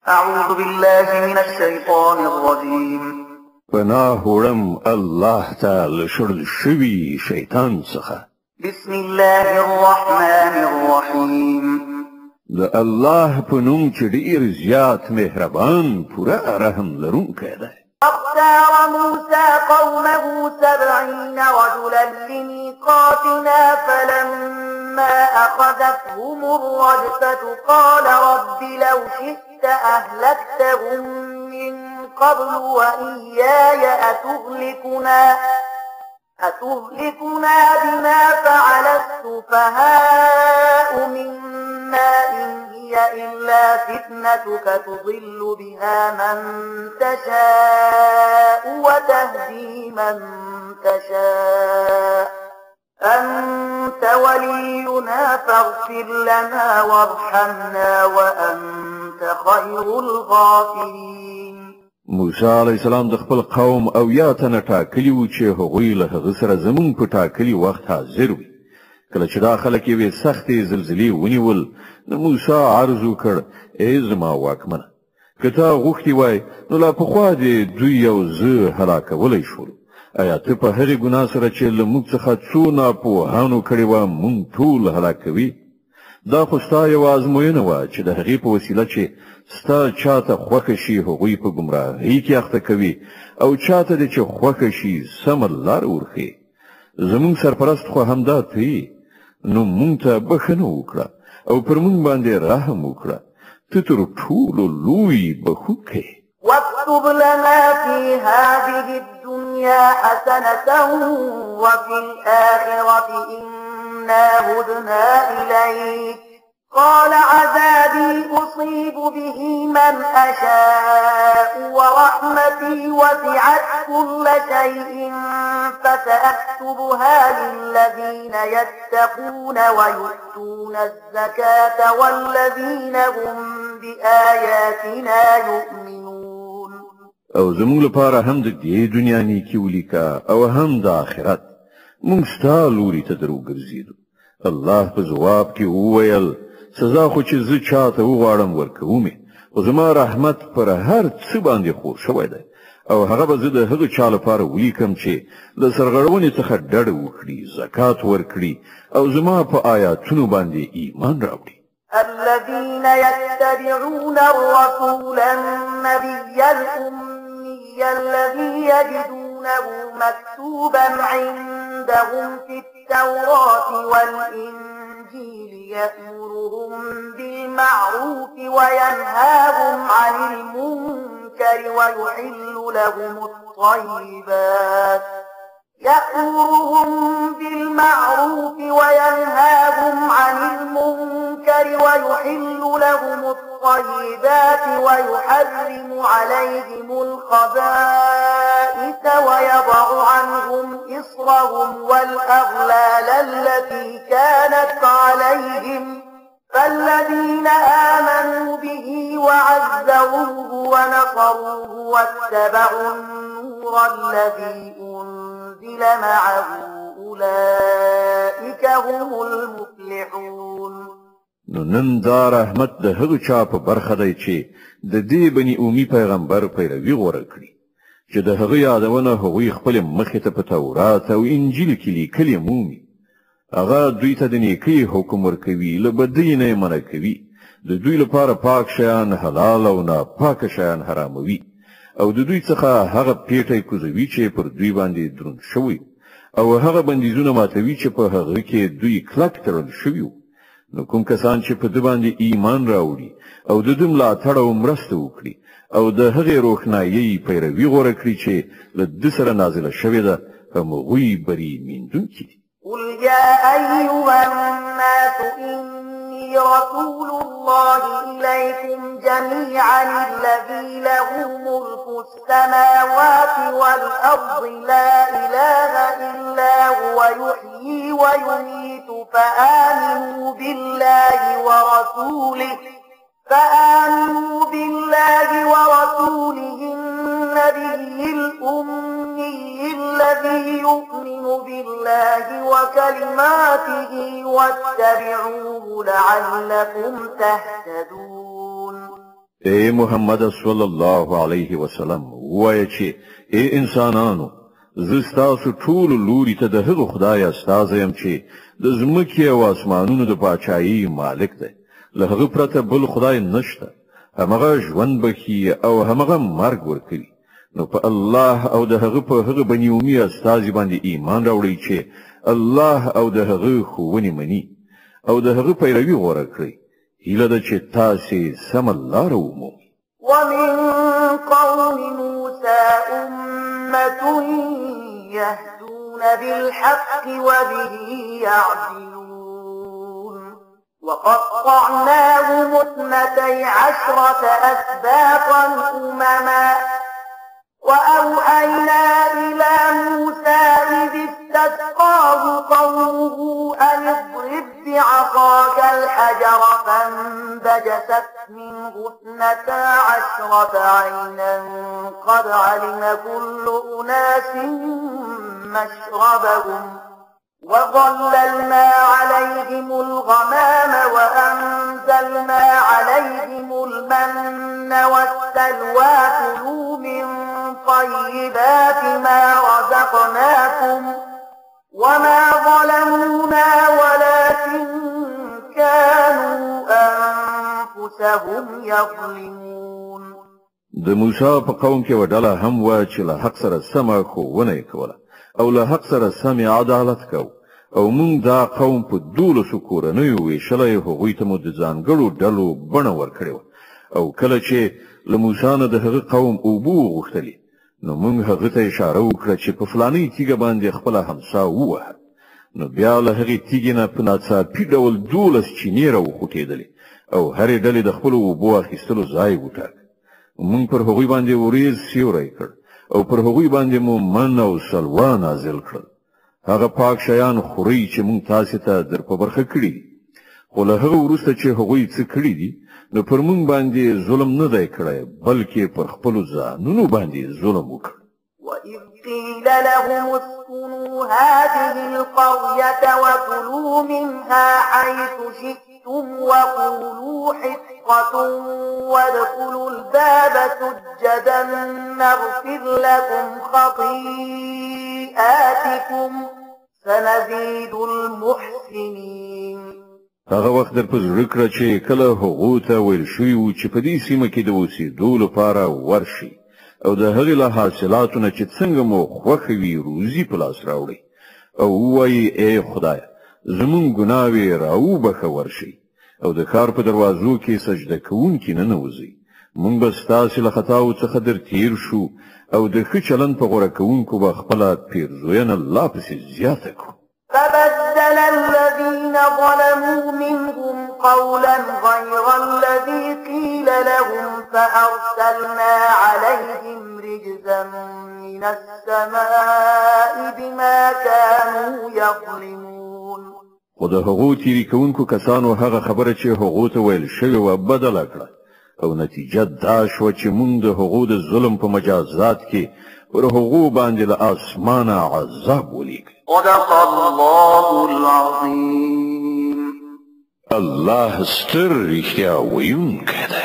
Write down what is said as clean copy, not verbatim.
أعوذ بالله من الشيطان الرجيم. پناهورم الله تعالی شرل شوی شیطان څخه. بسم الله الرحمن الرحيم. د الله په نوم چې ډیر زیات مهربان پوره رحم لرونکی دی. واختار موسى قومه 70 رجلا لميقاتنا فلما أخذتهم الرجفة قال رب لو شئت أهلكتهم من قبل وإياي أتهلكنا بما فعل السفهاء منا إن هي إلا فتنتك تضل بها من تشاء وتهدي من تشاء أنت ولينا فاغفر لنا وارحمنا وأنت خير الغافرين. موسی علیه السلام د خپل قوم او یا تنه ټاکلی و چې هغوی له هغه سره زمون په ټاکلی وخت حاضر وي. کله چې دا خلک یې سختې زلزلې ونیول نو موسی عرض وکړ ای زما واکمنه که تا غوښتي وای نو لا پخوا دې دوی یو زه هلاکولی شول. آیا ته په هغې ګناه سره چې له موږ څخه څو ناپوهانو کړې وه موږ ټول هلاکوي؟ دا خو ستا یوه ازموینه وه چې د هغې په وسیله چې ستا چاته خوښه شي هغوی په ګمراهۍ کې اخته کوي او چاته دې چې خوښه شي سمه لار ورښیي. زموږ سرپرست خو همدا ته یې، نو موږ ته بښنه وکړه او پر موږ باندې رحم وکړه. ته تر ټولو لوی بښونکی. واكتب لنا في هذه الدنيا حسنة وفي الآخرة إنا هدنا إليك قال عذابي أصيب به من أشاء ورحمتي وسعت كل شيء فسأكتبها للذين يتقون ويؤتون الزكاة والذين هم بآياتنا يؤمنون. او زموږ لپاره هم د دې دنیا نیکي ولیکه او هم د آخرت. موږ ستا لوري ته درو ګرځېدو. الله په ځواب کې وویل سزا خو چې زه چاته وغواړم ورکومې، خو زما رحمت پر هر څه باندې خور شوی دی او هغه به زه د هغه چا لپاره ولیکم چې له سرغړونې څخه ډډه وکړي، زکات ورکړي او زما په آیاتونو باندې ایمان راوړي. الذين يتبعون الرسول النبي الأمي الذي يجدونه مكتوبا عندهم في التوراة والإنجيل يأمرهم بالمعروف وينهاهم عن المنكر ويحل لهم الطيبات ويحرم عليهم الخبائث ويضع عنهم إصرهم والأغلال التي كانت عليهم فالذين آمنوا به وعزروه ونصروه واتبعوا النور الذي أنزل معه أولئك هم المفلحون. نو نن دا رحمت د هغه چا په برخه دی چې د دې بني اومي پیغمبر پیروي غوره کړي چې د هغه یادونه هغوی خپل مخې ته په تورات او انجیل کې لیکلي مومي. هغه دوی ته د نیکۍ حکم ورکوي، له بدۍ نه یې منع کوي، د دوی لپاره پاک شیان حلال او ناپاکه شیان حراموي او د دوی څخه هغه پیټی کوزوي چې پر دوی باندې دروند شوی او هغه بندیزونه ماتوي چې په هغه کې دوی کلک تړل شوي. نو کوم کسان چې په دې باندې ایمان راوړي او د دې ملاتړ او مرسته وکړي او د هغې روښنایي پیروي غوره کړي چې له دې سره نازله شوې ده هغوی بری میندونکي دي. قل يا أيها الناس إني رسول الله إليكم جميعا الذي له ملك السماوات والأرض لا إله إلا هو يحيي ويميت فآمنوا بالله ورسوله النبي الأمي الذي يؤمن بالله وكلماته واتبعوه لعلكم تهتدون. اے محمد صلی الله علیه وسلم وایه چې اے انسانانو زه ستاسو ټول لوري ته د هغه خدای استازی یم چې د ځمکې او اسمانونو د پاچایي مالک دی له هغه پرته بل خدای نشته همغه ژوند بخي او همغه مرګ ورکوي نو په الله او د هغه په هغه بني اومي استازي باندې ایمان راوړئ چې الله او د هغه ښوونې مني او د هغه پیروي غوره کړئ هیله ده چې تاسې سمه لاره ومومئ. ومن قوم موسى أمة يهدون بالحق وبه يعدلون وقطعناهم 12 أسباطا أمما وأوحينا إلى موسى إذ استسقاه قومه أن اضرب بعصاك الحجر فانبجست منه 12 عينا قد علم كل أناس مشربهم وظللنا عليهم الغمام وأنزلنا عليهم المن والسلوى كلوا من طيبات ما رزقناكم وما ظلمونا ولكن كانوا أنفسهم يظلمون. د موسی په قوم کې وډاله هم و چې له حق سره سمه ښوونه یې کوله او له حق سره سمې عدالت کو او موږ دا قوم په 12 کورنیو ویشلی هغوی ته مو د ځانګړو ډلو بڼه ورکړې وه او کله چې له موسی نه د هغه قوم اوبه وغوښتلې نو موږ هغه ته اشاره وکړه چې په فلاني تیږه باندې خپله همسا ووهه نو بیا له هغې تیږې نه په ناڅاپي ډول 12 چینې راوخوټېدلې او هرې ډلې د خپلو اوبو اخیستلو ځای وټاکه موږ پر هغوی باندې وریځ سیوری کړ او پر هغوی باندې مو من او سلوا نازل کړل هغه پاک شیان خوري چې موږ تاسو ته در په برخه کړی خو له هغه وروسته چې هغوی څه کړی دي نو پر موږ باندې ظلم نه دی کړی بلکې پر خپل ځانونو باندې ظلم وکړ. وَإِذْ قِيلَ لَهُمُ اسْكُنُوا هَٰذِهِ الْقَرْيَةَ وَكُلُوا مِنْهَا حَيْثُ شِئْتُمْ وَقُولُوا حِطَّةٌ وَادْخُلُوا الْبَابَ سُجَّدًا نَّغْفِرْ لَكُمْ خَطِيئَاتِكُمْ سَنَزِيدُ الْمُحْسِنِينَ. هغه وخت در په زړه کړه چې کله هغو ته ویل شوي وو چې په دې سیمه کې د اوسېدو لپاره ورشي او د هغې له حاصلاتو نه چې څنګه مو خوښه وي روزي په لاس راوړئ او ووایي ای خدایه زموږ ګناوې راوبخه ورشئ او د ښار په دروازو کې سجده کوونکي ننوځئ موږ به ستاسې له خطاو څخه در تیر شو او د ښه چلند په غوره کوونکو به خپله پیرزوینه لا پسې زیاته کړو. فبدل الذين ظلموا منهم قولا غير الذي قيل لهم فأرسلنا عليهم رجزا من السماء بما كانوا يظلمون. خو د هغو تیری کوونکو کسانو هغه خبره چې هغو ته ویل شوې وه بدله کړه او نتیجه دا شوه چې موږ د هغو د ظلم په مجازات کې پر هغو باندې له اسمانه عذاب ولیږه. صدق الله العظيم. الله ستر رښتیا ویونکی دی.